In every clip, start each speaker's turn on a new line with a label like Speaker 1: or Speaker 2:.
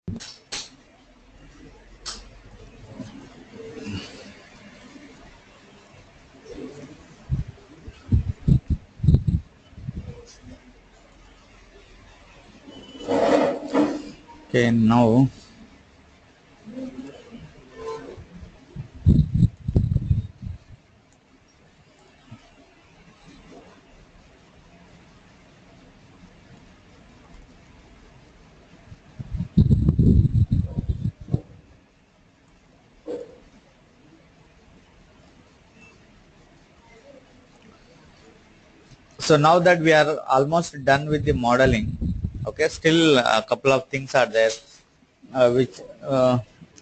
Speaker 1: Okay, now so now that we are almost done with the modeling, okay, still a couple of things are there which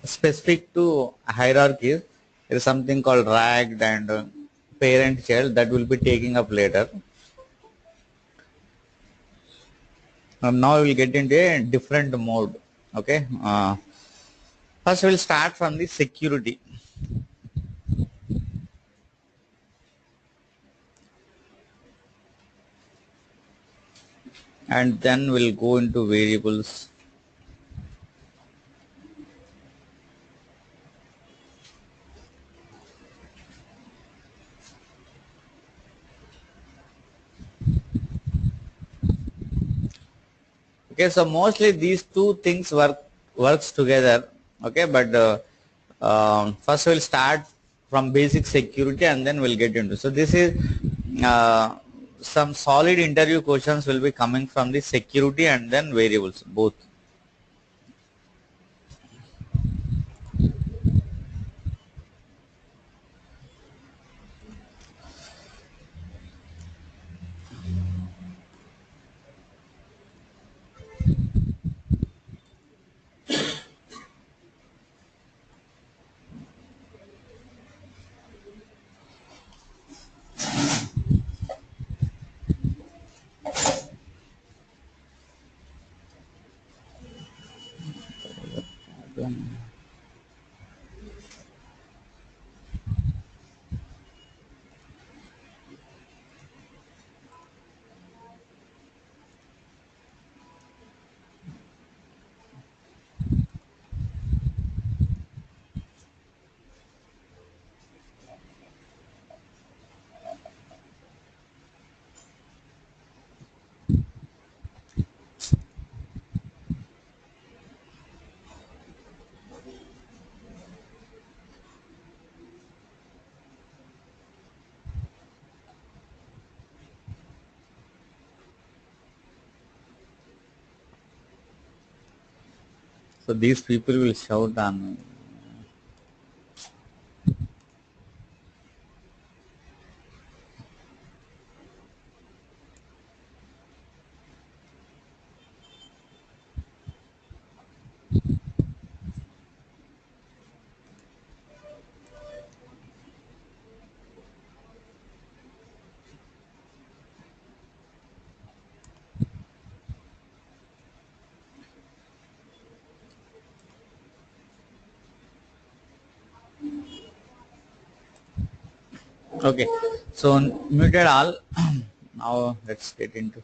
Speaker 1: specific to hierarchies. There is something called ragged and parent child that will be taking up later. Now we will get into a different mode. Okay. First we will start from the security. And then we'll go into variables. Okay, so mostly these two things works together. Okay, but first we'll start from basic security and then we'll get into. So this is some solid interview questions will be coming from the security and then variables both. So these people will shout on. Okay, so muted all. Now let's get into.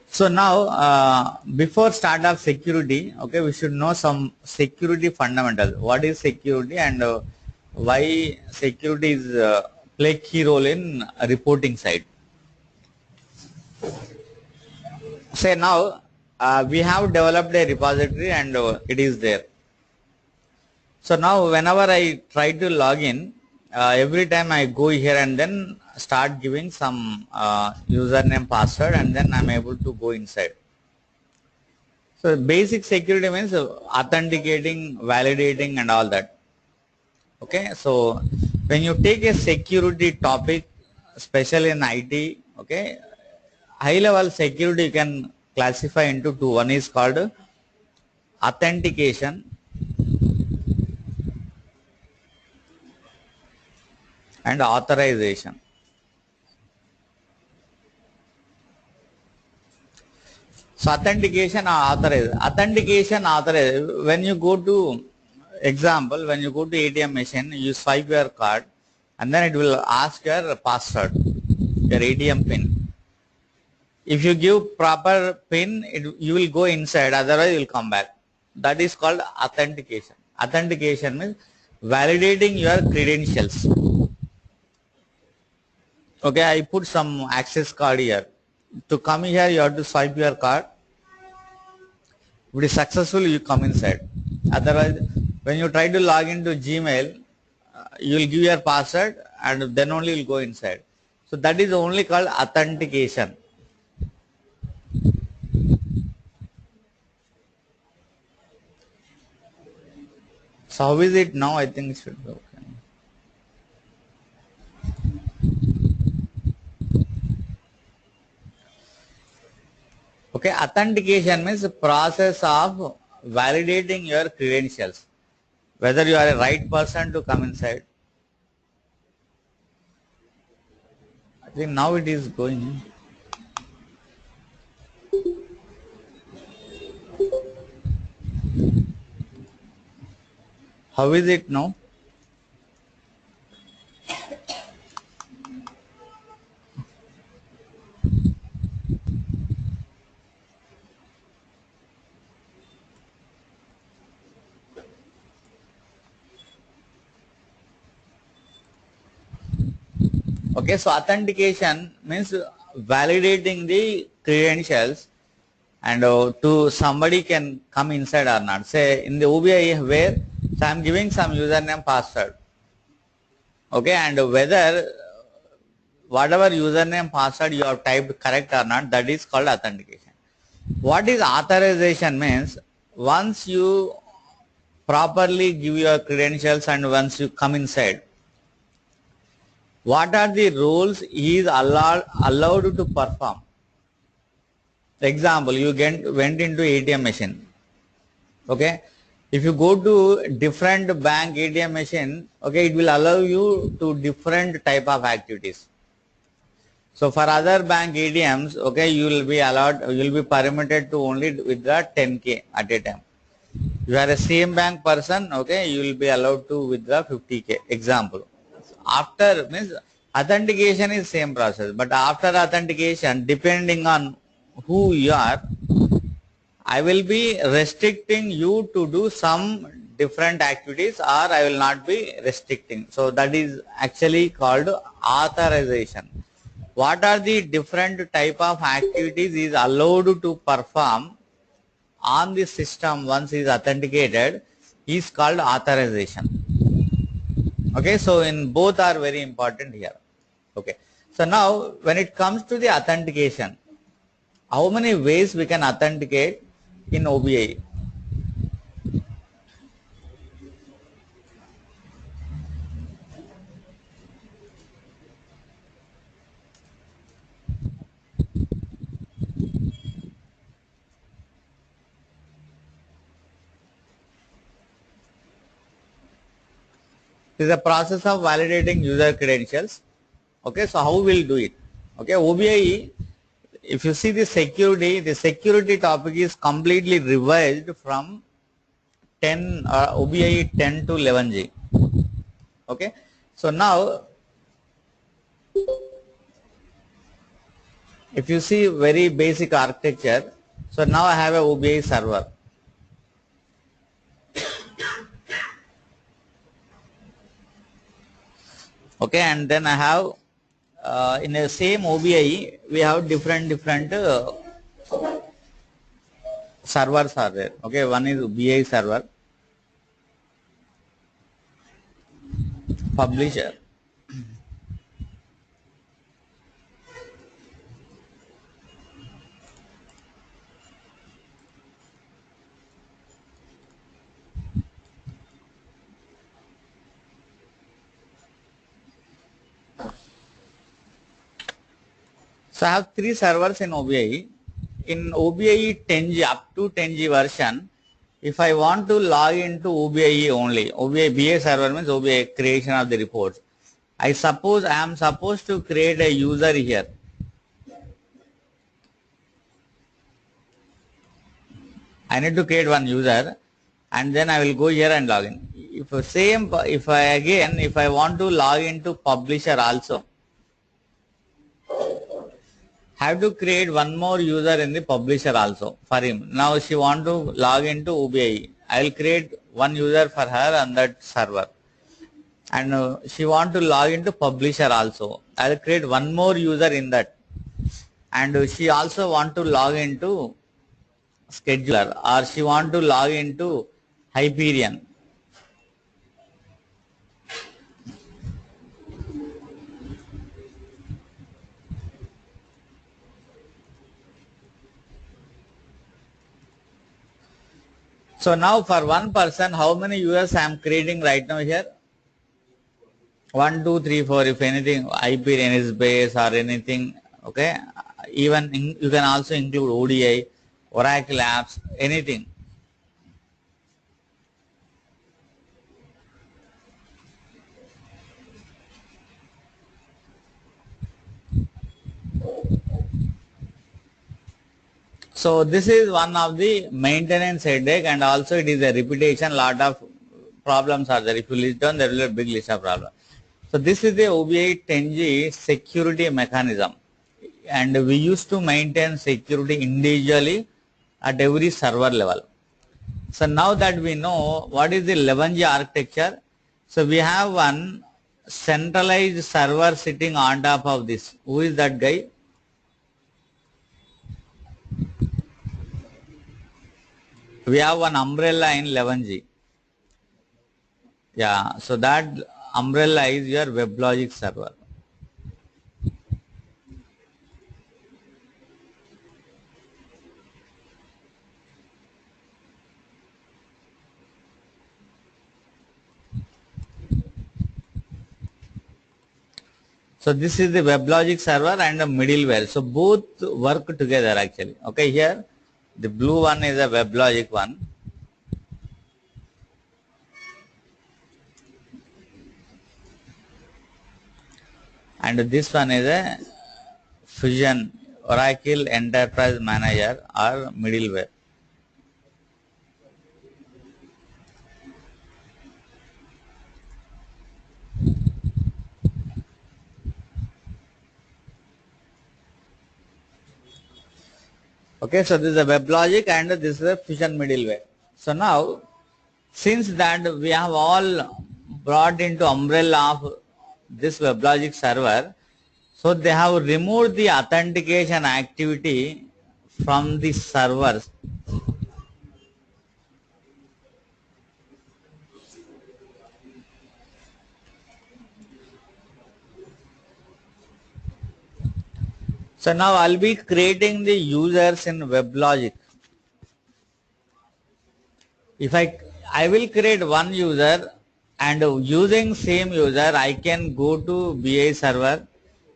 Speaker 1: So now, before start of security, okay, we should know some security fundamentals. What is security and why security is play key role in reporting side. Say now, we have developed a repository and it is there. So now whenever I try to log in, every time I go here and then start giving some username password and then I'm able to go inside. So basic security means authenticating, validating and all that. Okay, so when you take a security topic, especially in IT, okay, high level security you can classify into two. One is called authentication and authorization. So authentication or authorize. Authentication authorize. When you go to example, when you go to ATM machine, you swipe your card and then it will ask your password, your ATM pin. If you give proper pin, you will go inside, otherwise you will come back. That is called authentication. Authentication means validating your credentials. Okay, I put some access card here. To come here, you have to swipe your card. If it is successful, you come inside. Otherwise, when you try to log into Gmail, you will give your password and then only you will go inside. So that is only called authentication. So how is it now? I think it should be okay. Okay, authentication means the process of validating your credentials, whether you are a right person to come inside. I think now it is going. How is it now? Okay, so authentication means validating the credentials and to somebody can come inside or not. Say in the OBIEE where, so I am giving some username password. Okay, and whether whatever username password you have typed correct or not, that is called authentication. What is authorization means, once you properly give your credentials and once you come inside, what are the roles he is allowed to perform. Example, you went into ATM machine. Okay, if you go to different bank ATM machine, okay, it will allow you to different type of activities. So for other bank ATMs, okay, you will be allowed, you will be permitted to only withdraw 10K at a time. You are a same bank person, okay, you will be allowed to withdraw 50K. Example. After means authentication is same process, but after authentication, depending on who you are, I will be restricting you to do some different activities or I will not be restricting. So that is actually called authorization. What are the different type of activities is allowed to perform on the system once is authenticated is called authorization. Okay, so in both are very important here. Okay, so now when it comes to the authentication, how many ways we can authenticate in OBIEE? This is a process of validating user credentials. Okay, so how we'll do it? Okay, OBIEE, if you see the security topic is completely revised from 10 OBIEE 10 to 11G. Okay, so now if you see very basic architecture, so now I have a OBIEE server. Okay, and then I have in the same OBIEE we have different servers are there. Okay, one is OBIEE server, publisher. So I have three servers in OBIEE. In OBIEE 10G up to 10G version, if I want to log into OBIEE only, OBIEE BA server means OBIEE creation of the reports. I am supposed to create a user here. I need to create one user, and then I will go here and log in. If I want to log into publisher also, have to create one more user in the publisher also for him. Now she want to log into OBIEE. I will create one user for her on that server, and she want to log into publisher also. I will create one more user in that, and she also want to log into scheduler, or she want to log into Hyperion. So now for one person, how many users I am creating right now here? 1, 2, 3, 4. If anything, Hyperion is base or anything, okay. Even you can also include ODI, Oracle apps, anything. So this is one of the maintenance headache, and also it is a repetition. Lot of problems are there. If you list down, there will be a big list of problems. So this is the OBIEE 10G security mechanism, and we used to maintain security individually at every server level. So now that we know what is the 11G architecture, so we have one centralized server sitting on top of this. Who is that guy? We have one umbrella in 11G. Yeah, so that umbrella is your WebLogic server. So this is the WebLogic server and the middleware. So both work together actually. Okay, here the blue one is a WebLogic one. And this one is a Fusion Oracle Enterprise Manager or middleware. Okay, so this is a WebLogic and this is a Fusion middleware. So now, since that we have all brought into umbrella of this WebLogic server, so they have removed the authentication activity from the servers. So now I'll be creating the users in WebLogic. If I will create one user, and using same user I can go to BI server,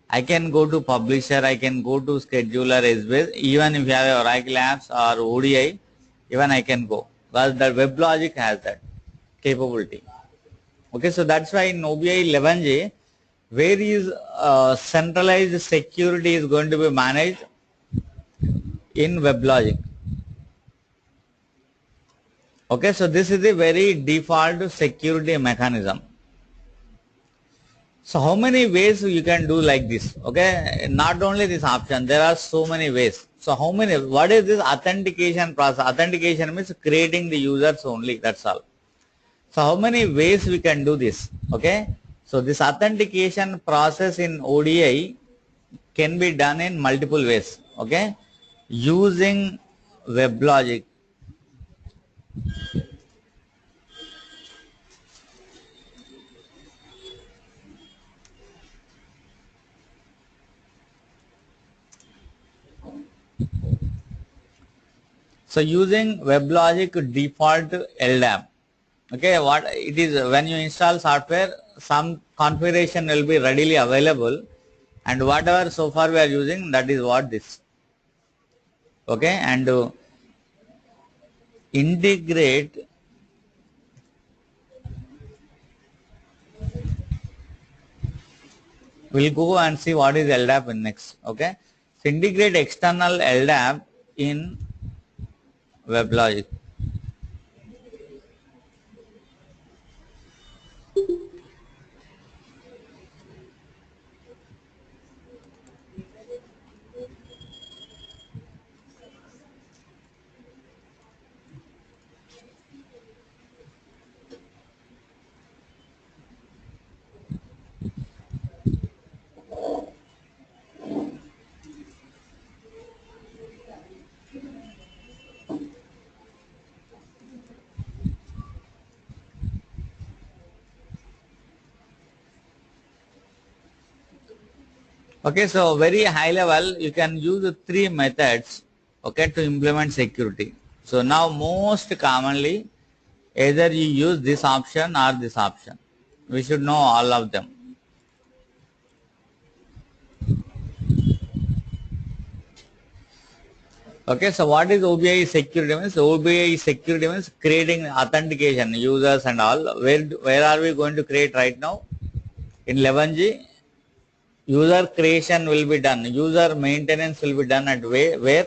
Speaker 1: I can go to publisher, I can go to scheduler as well. Even if you have Oracle apps or ODI, even I can go, because the WebLogic has that capability. Okay, so that's why in OBIEE 11G, where is centralized security is going to be managed in WebLogic. Okay, so this is the very default security mechanism. So how many ways you can do like this? Okay, not only this option, there are so many ways. So how many, what is this authentication process? Authentication means creating the users only, that's all. So how many ways we can do this? Okay, so this authentication process in ODI can be done in multiple ways. Okay, using WebLogic. So using WebLogic default LDAP. Okay, what it is, when you install software, some configuration will be readily available, and whatever so far we are using, that is what this. Okay, and integrate we'll go and see what is LDAP in next. Okay, so integrate external LDAP in WebLogic. Okay, so very high level, you can use the three methods, okay, to implement security. So now most commonly, either you use this option or this option. We should know all of them. Okay, so what is OBIEE security means? OBIEE security means creating authentication, users and all. Where are we going to create right now? In 11G, user creation will be done. User maintenance will be done at where?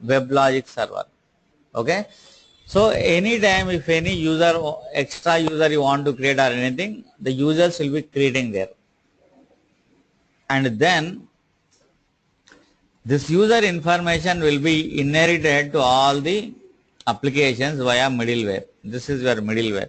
Speaker 1: WebLogic server. Okay. So anytime if any user, extra user you want to create or anything, the users will be creating there. And then this user information will be inherited to all the applications via middleware. This is your middleware.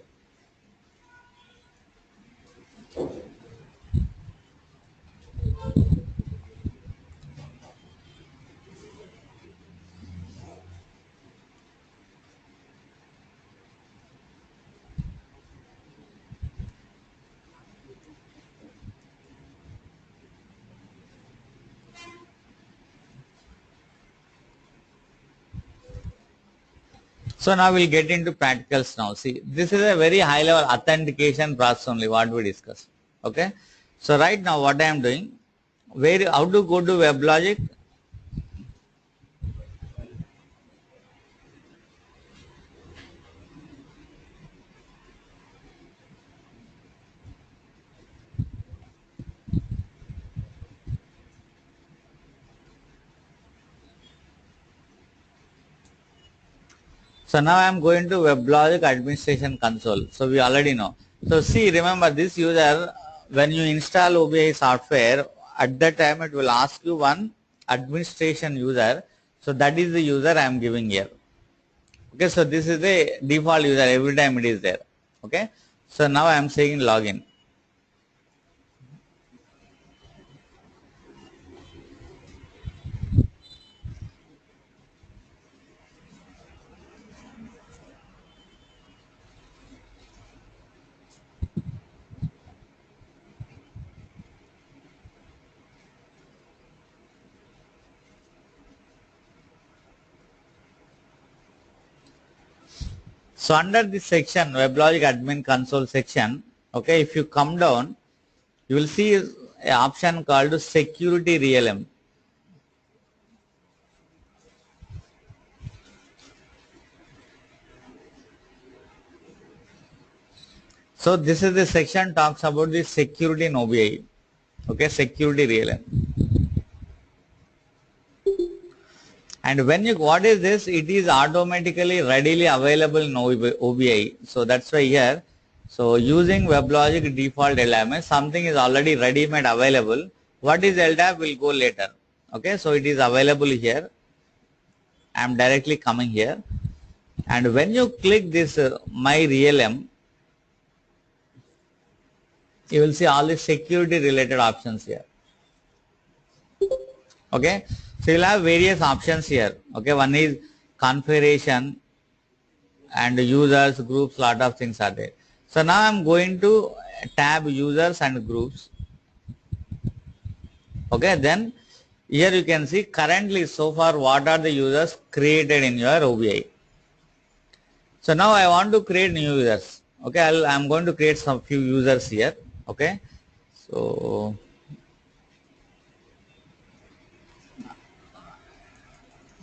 Speaker 1: So now we'll get into practicals now. See, this is a very high level authentication process only what we discussed. Okay. So right now what I am doing, how to go to WebLogic? So now I am going to WebLogic administration console. So we already know. So see, remember this user, when you install OBIEE software, at that time it will ask you one administration user. So that is the user I am giving here. Okay, so this is the default user, every time it is there. Okay, so now I am saying login. So under this section, WebLogic admin console section, okay, if you come down, you will see an option called security realm. So this is the section talks about the security in OBIEE. Okay, security realm. And when you, what is this? It is automatically readily available in OBIEE. So that's why here, so using WebLogic default LMS, something is already ready-made available. What is LDAP will go later. Okay, so it is available here. I am directly coming here. And when you click this My realm, you will see all the security related options here. Okay, so you'll have various options here. Okay, one is configuration and users, groups, lot of things are there. So now I'm going to tab users and groups. Okay, then here you can see currently so far what are the users created in your OBIEE. So now I want to create new users. Okay, I'm going to create some few users here. Okay, so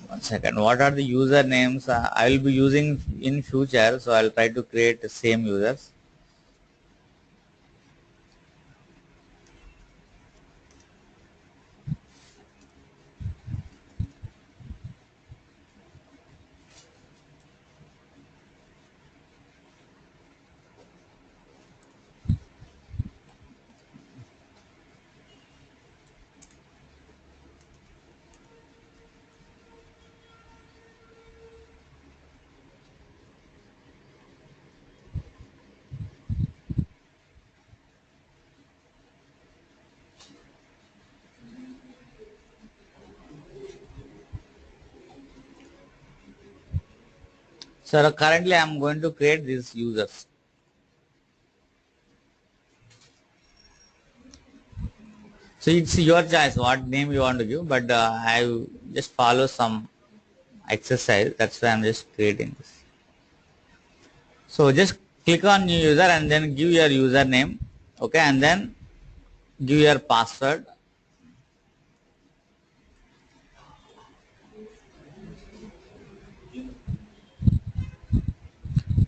Speaker 1: one second. What are the usernames I will be using in future? So I'll try to create the same users. So currently I am going to create these users. So it's your choice what name you want to give, but I just follow some exercise. That's why I'm just creating this. So just click on new user and then give your username, okay, and then give your password.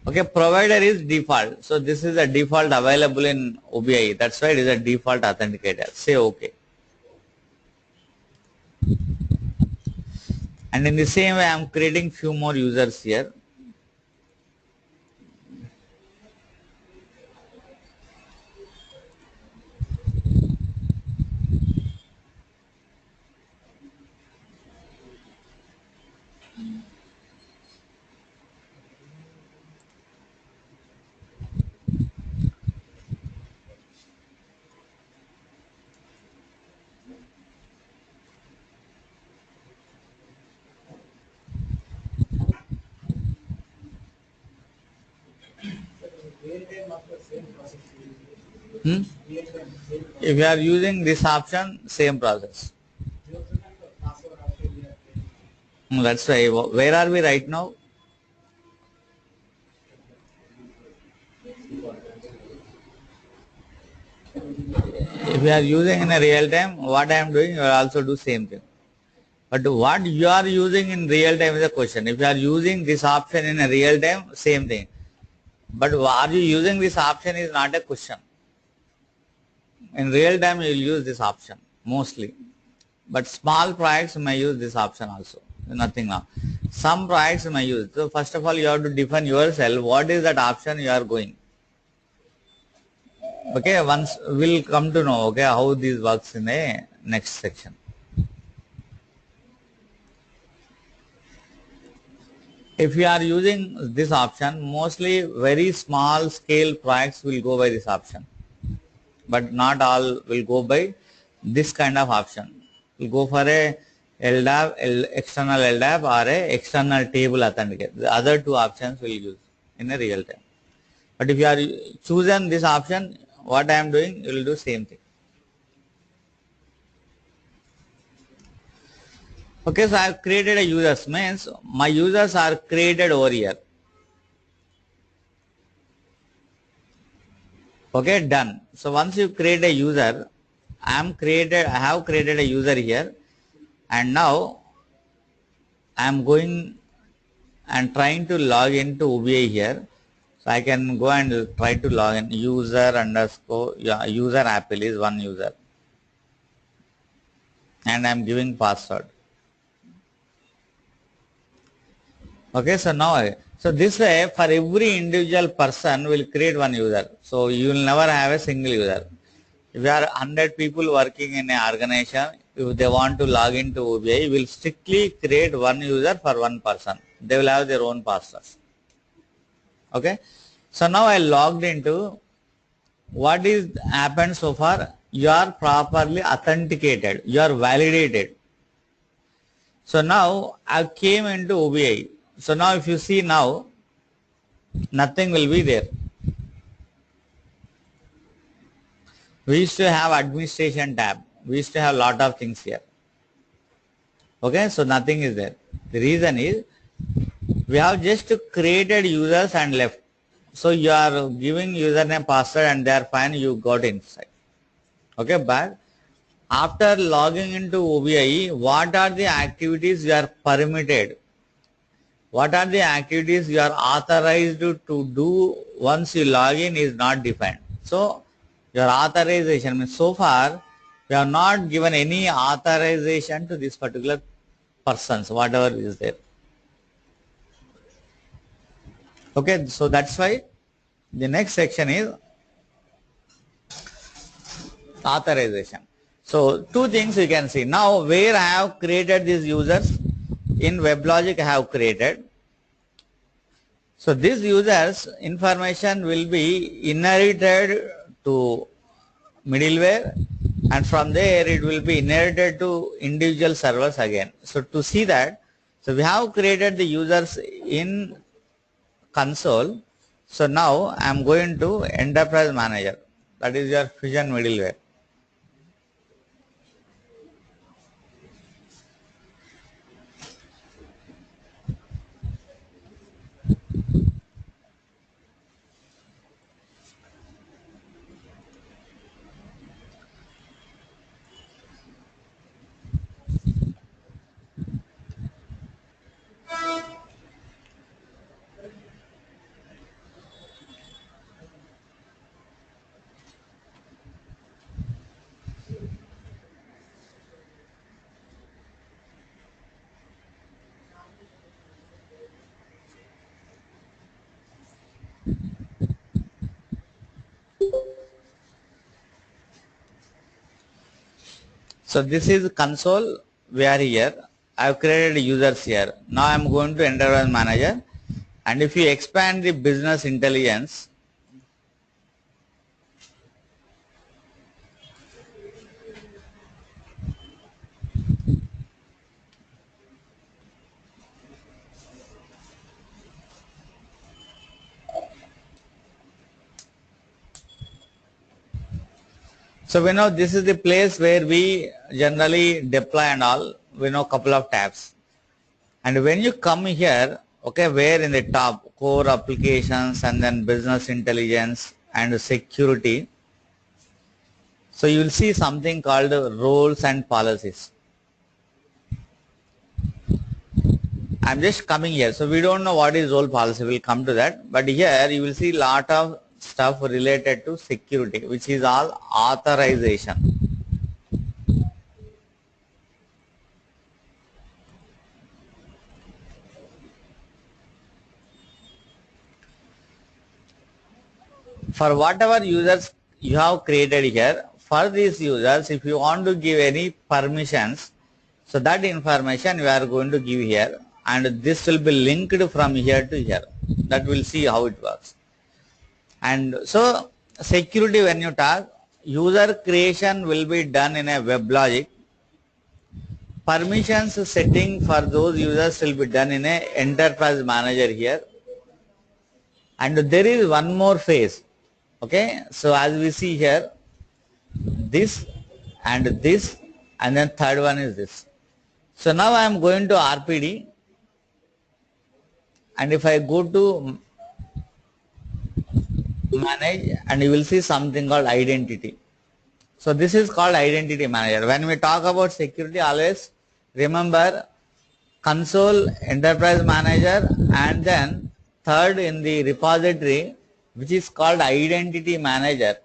Speaker 1: Okay, provider is default. So this is a default available in OBIEE. That's why it is a default authenticator. Say okay. And in the same way, I'm creating few more users here. Hmm? If you are using this option, same process. That's why. Where are we right now? If you are using in a real time, what I am doing, you will also do same thing. But what you are using in real time is a question. If you are using this option in a real time, same thing. But are you using this option is not a question. In real time, you will use this option mostly. But small projects may use this option also. Nothing now. Some projects may use. So first of all, you have to define yourself. What is that option you are going? Okay, once we'll come to know. Okay, how this works in the next section. If you are using this option, mostly very small scale projects will go by this option, but not all will go by this kind of option. Will go for a external LDAP or a external table authenticate. The other two options will use in a real time. But if you are choosing this option, what I am doing, you will do same thing. Okay, so I have created a users, means my users are created over here. Okay, done. So once you create a user, I have created a user here, and now I am going and trying to log into OBIEE here. So I can go and try to log in user underscore, yeah, user Apple is one user, and I am giving password. Okay, so now, so this way for every individual person will create one user. So you will never have a single user. If there are 100 people working in an organization, if they want to log into OBIEE, will strictly create one user for one person. They will have their own passwords. Okay. So now I logged into. What is happened so far? You are properly authenticated. You are validated. So now I came into OBIEE. So now if you see now, nothing will be there. We used to have administration tab. We used to have lot of things here. Okay, so nothing is there. The reason is we have just created users and left. So you are giving username, password, and they are fine. You got inside. Okay, but after logging into OBIEE, what are the activities you are permitted? What are the activities you are authorized to do once you log in is not defined. So your authorization means so far we have not given any authorization to this particular persons, whatever is there. Okay, so that's why the next section is authorization. So two things you can see. Now where I have created these users, in WebLogic I have created. So these users information will be inherited to middleware, and from there it will be inherited to individual servers again. So to see that, so we have created the users in console. So now I am going to enterprise manager, that is your fusion middleware. So this is console, we are here. I have created users here. Now I am going to enterprise manager, and if you expand the business intelligence, so we know this is the place where we generally deploy and all. We know couple of tabs. And when you come here, okay, where in the top, core applications and then business intelligence and security, so you will see something called roles and policies. I'm just coming here. So we don't know what is role policy. We'll come to that. But here you will see lot of stuff related to security, which is all authorization. For whatever users you have created here, for these users, if you want to give any permissions, so that information we are going to give here, and this will be linked from here to here. That we'll see how it works. And so security, when you talk, user creation will be done in a WebLogic. Permissions setting for those users will be done in a enterprise manager here. And there is one more phase. Okay, so as we see here, this and this, and then third one is this. So now I am going to RPD, and if I go to manage, and you will see something called identity. So this is called identity manager. When we talk about security, always remember console, enterprise manager, and then third in the repository, which is called identity manager.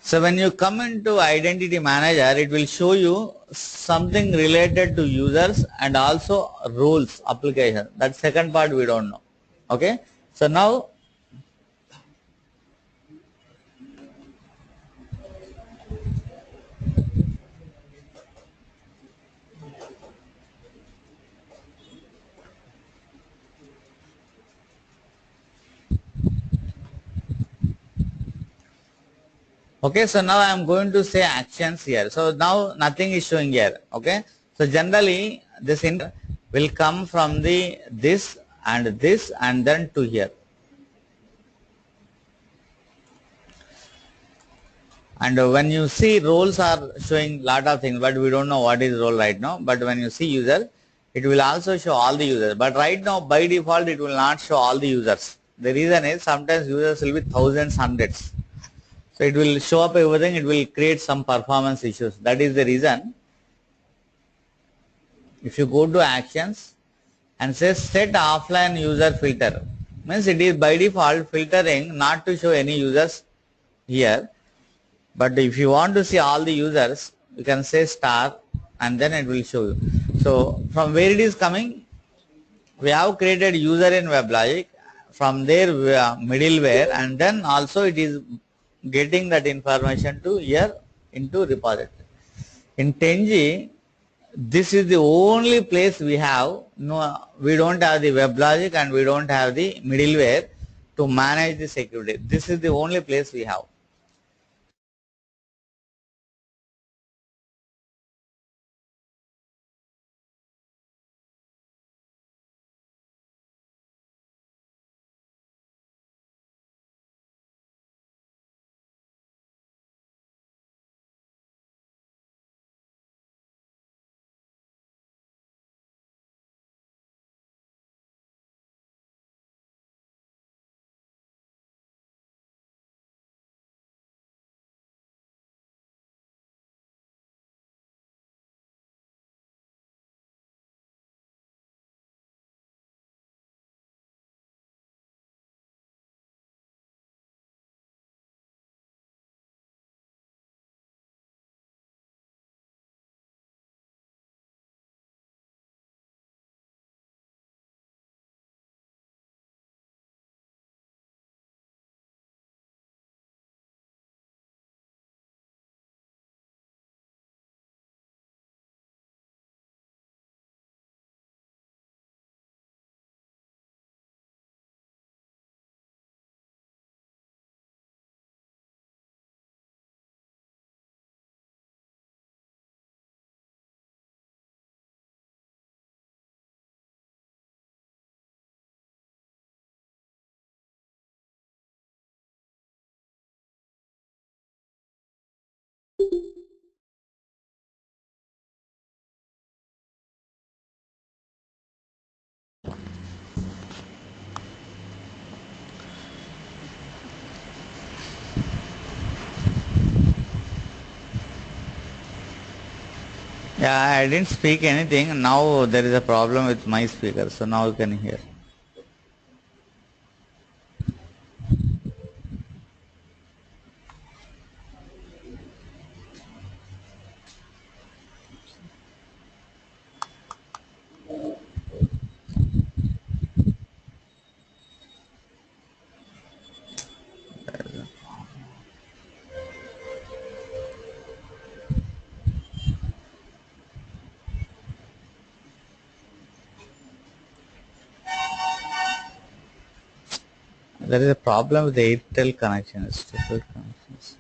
Speaker 1: So when you come into identity manager, it will show you something related to users and also roles application. That second part we don't know. Okay. So now okay, so now I am going to say actions here. So now nothing is showing here. Okay. So generally this will come from the this and then to here. And when you see roles are showing lot of things, but we don't know what is role right now. But when you see user, it will also show all the users. But right now by default it will not show all the users. The reason is sometimes users will be thousands, hundreds. So it will show up everything, it will create some performance issues. That is the reason. If you go to actions and say set offline user filter, means it is by default filtering not to show any users here. But if you want to see all the users, you can say star and then it will show you. So from where it is coming, we have created user in WebLogic, from there middleware, and then also it is getting that information to here into repository. In 10G, this is the only place we have. No, we don't have the WebLogic and we don't have the middleware to manage the security. This is the only place we have. Yeah, I didn't speak anything. Now there is a problem with my speaker, so now you can hear. There is a problem with the Airtel connection. Stupid connections.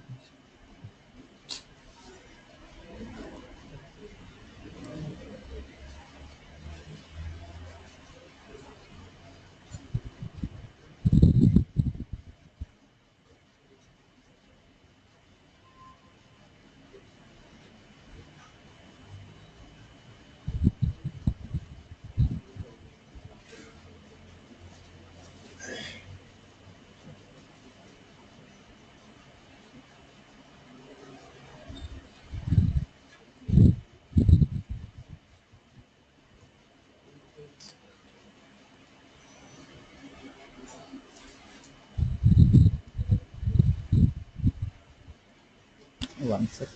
Speaker 1: One second.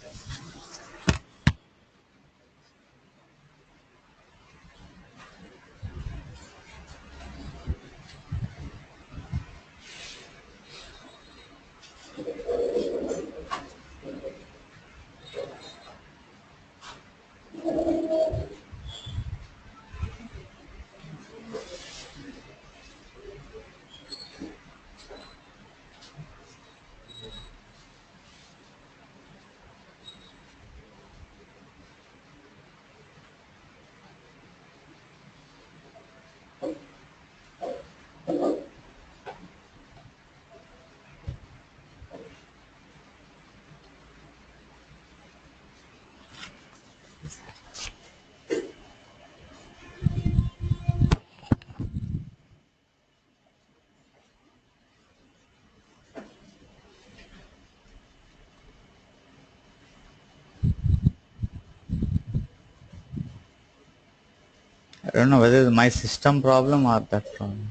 Speaker 1: I don't know whether it's my system problem or that problem.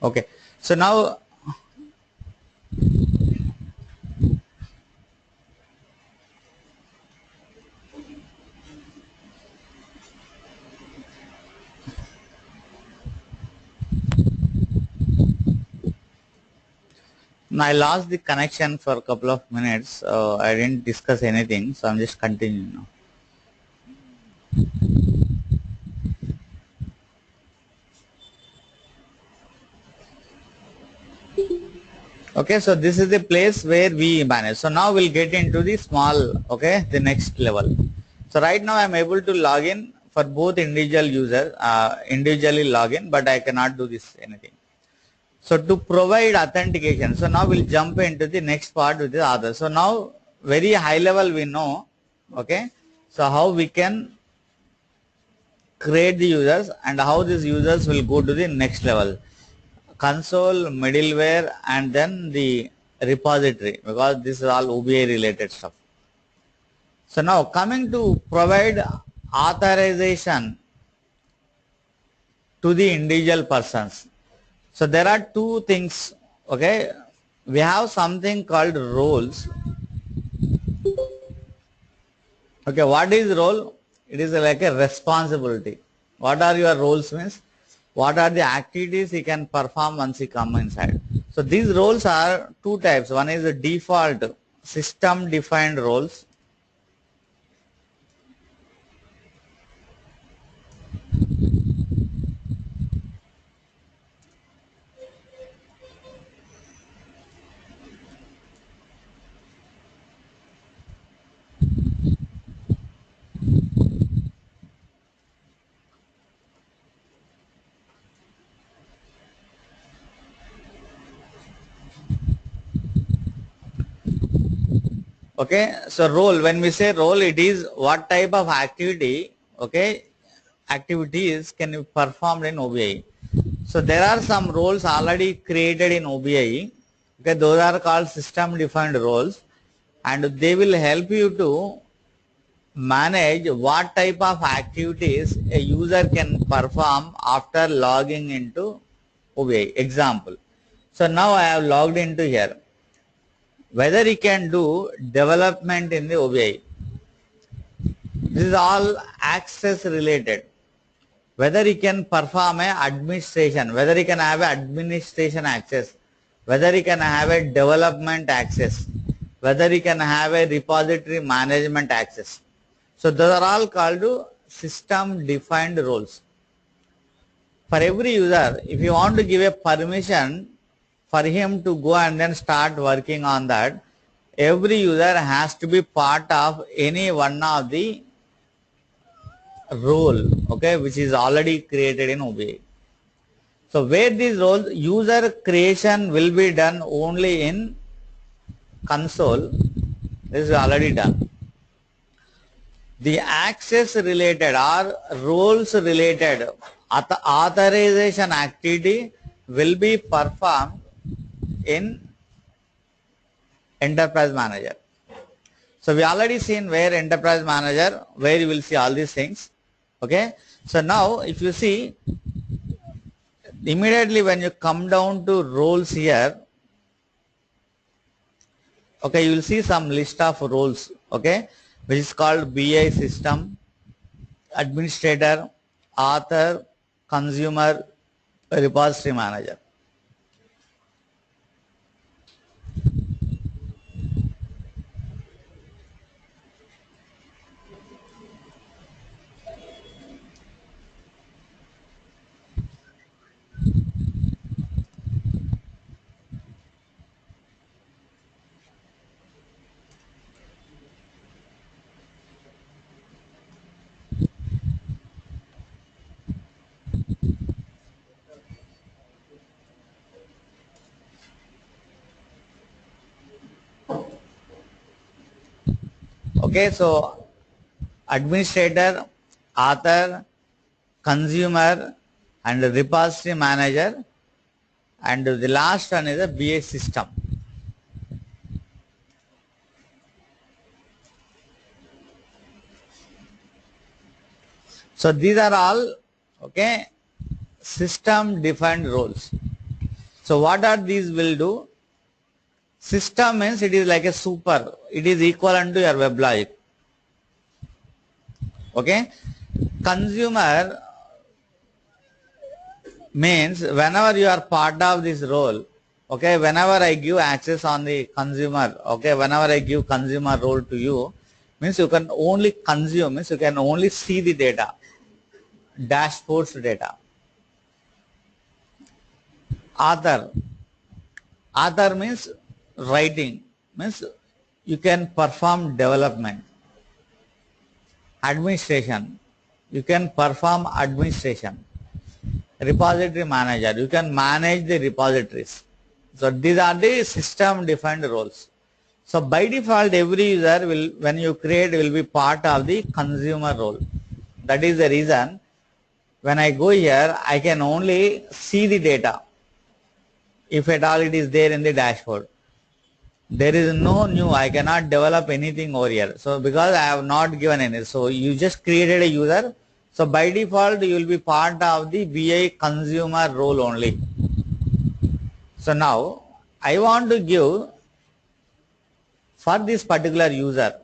Speaker 1: Okay. So now I lost the connection for a couple of minutes. I didn't discuss anything, so I'm just continuing now. Okay, so this is the place where we manage. So now we'll get into the small, okay, the next level. So right now I'm able to log in for both individual users, individually log in, but I cannot do this anything. So to provide authentication, so now we'll jump into the next part with the other. So now very high level we know, okay, so how we can create the users and how these users will go to the next level. Console, middleware, and then the repository, because this is all OBIEE related stuff. So now coming to provide authorization to the individual persons. So there are two things, okay. We have something called roles. Okay, what is role? It is like a responsibility. What are your roles means? What are the activities he can perform once he come inside? So these roles are two types. One is the default system defined roles. Okay, so role, when we say role, it is what type of activity, okay, activities can be performed in OBIEE. So there are some roles already created in OBIEE. Okay, those are called system defined roles, and they will help you to manage what type of activities a user can perform after logging into OBIEE. Example. So now I have logged into here. Whether he can do development in the OBIEE. This is all access related. Whether he can perform a administration, whether he can have a administration access, whether he can have a development access, whether he can have a repository management access. So those are all called system defined roles. For every user, if you want to give a permission for him to go and then start working on that, every user has to be part of any one of the role, okay, which is already created in OBIEE. So where these roles, user creation will be done only in console. This is already done. The access related or roles related authorization activity will be performed in Enterprise Manager. So we already seen where Enterprise Manager, where you will see all these things. Okay. So now if you see, immediately when you come down to roles here, okay, you will see some list of roles, okay, which is called BI system, administrator, author, consumer, repository manager. Okay, so administrator, author, consumer, and repository manager, and the last one is a BA system. So these are all, okay, system defined roles. So what are these will do? System means it is like a super, it is equivalent to your web logic. Okay, consumer means whenever you are part of this role, okay, whenever I give access on the consumer, okay, whenever I give consumer role to you, means you can only consume, means you can only see the data, dashboards data. Author, author means writing, means you can perform development. Administration, you can perform administration. Repository manager, you can manage the repositories. So these are the system defined roles. So by default every user will, when you create, will be part of the consumer role. That is the reason when I go here I can only see the data if at all it is there in the dashboard. There is no new, I cannot develop anything over here. So because I have not given any, so you just created a user. So by default you will be part of the BI consumer role only. So now I want to give for this particular user,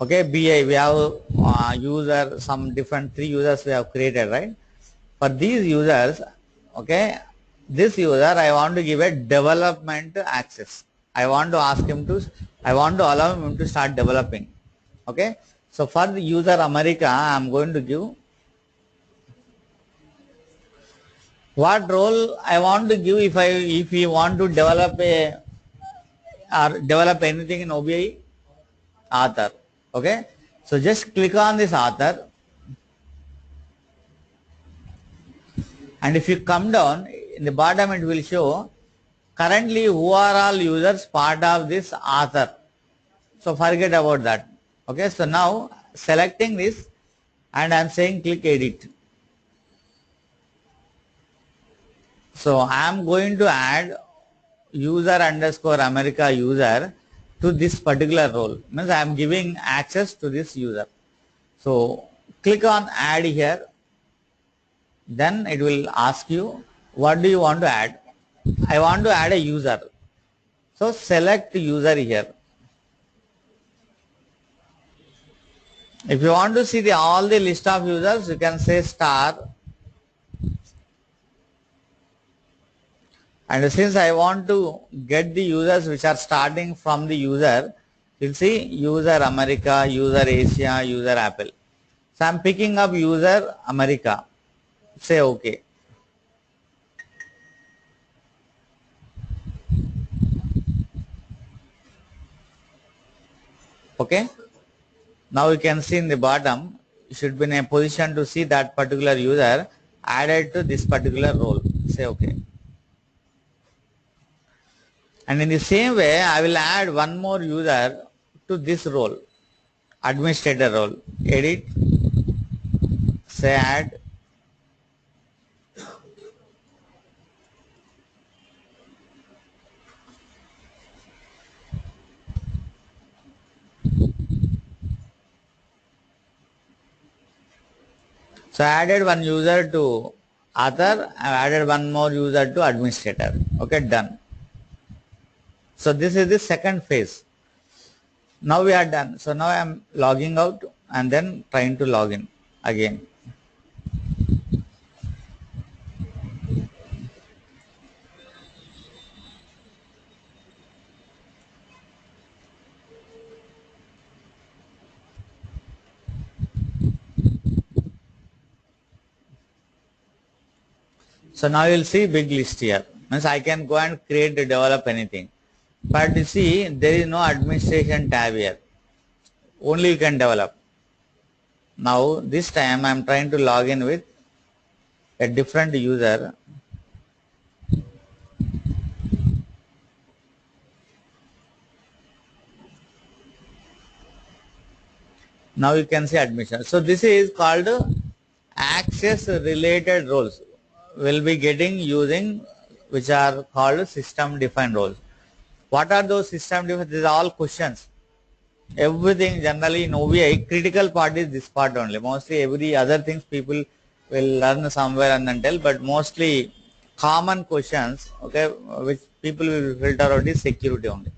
Speaker 1: okay, BI, we have user, some different 3 users we have created, right? For these users, okay, this user I want to give a development access. I want to ask him to, I want to allow him to start developing. Okay, so for the user America I am going to give what role I want to give. If we want to develop a or develop anything in OBIEE, author. Okay, so just click on this author, and if you come down in the bottom it will show currently who are all users part of this author. So forget about that. Okay, so now selecting this and I am saying click edit. So I am going to add user underscore America user, to this particular role, means I am giving access to this user. So click on add here, then it will ask you what do you want to add. I want to add a user, so select user here. If you want to see all the list of users, you can say star, and since I want to get the users which are starting from the user, you'll see user America, user Asia, user Apple. So I'm picking up user America, say OK. Okay. Now you can see in the bottom, you should be in a position to see that particular user added to this particular role. Say OK. And in the same way, I will add one more user to this role, administrator role. Edit, say add. So I added one user to author, I added one more user to administrator. Okay, done. So this is the second phase. Now we are done. So now I am logging out and then trying to log in again. So now you will see big list here. Means I can go and create, develop anything. But you see, there is no administration tab here. Only you can develop. Now this time I am trying to log in with a different user. Now you can see admission. So this is called access related roles. We'll be getting using which are called system defined roles. What are those system defined? These are all questions. Everything generally in OBIEE, critical part is this part only. Mostly every other things people will learn somewhere and then tell, but mostly common questions, okay, which people will filter out is security only.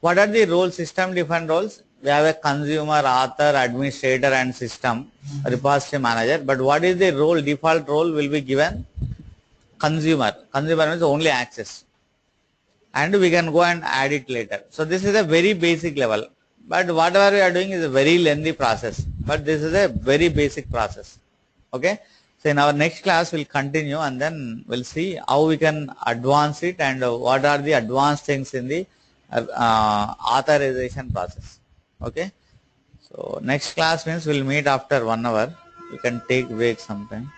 Speaker 1: What are the roles, system defined roles? We have a consumer, author, administrator and system repository manager. But what is the role? Default role will be given consumer. Consumer means only access. And we can go and add it later. So this is a very basic level. But whatever we are doing is a very lengthy process. But this is a very basic process. Okay. So in our next class we'll continue and then we'll see how we can advance it and what are the advanced things in the authorization process. Okay. So next class means we'll meet after 1 hour. You can take break sometime.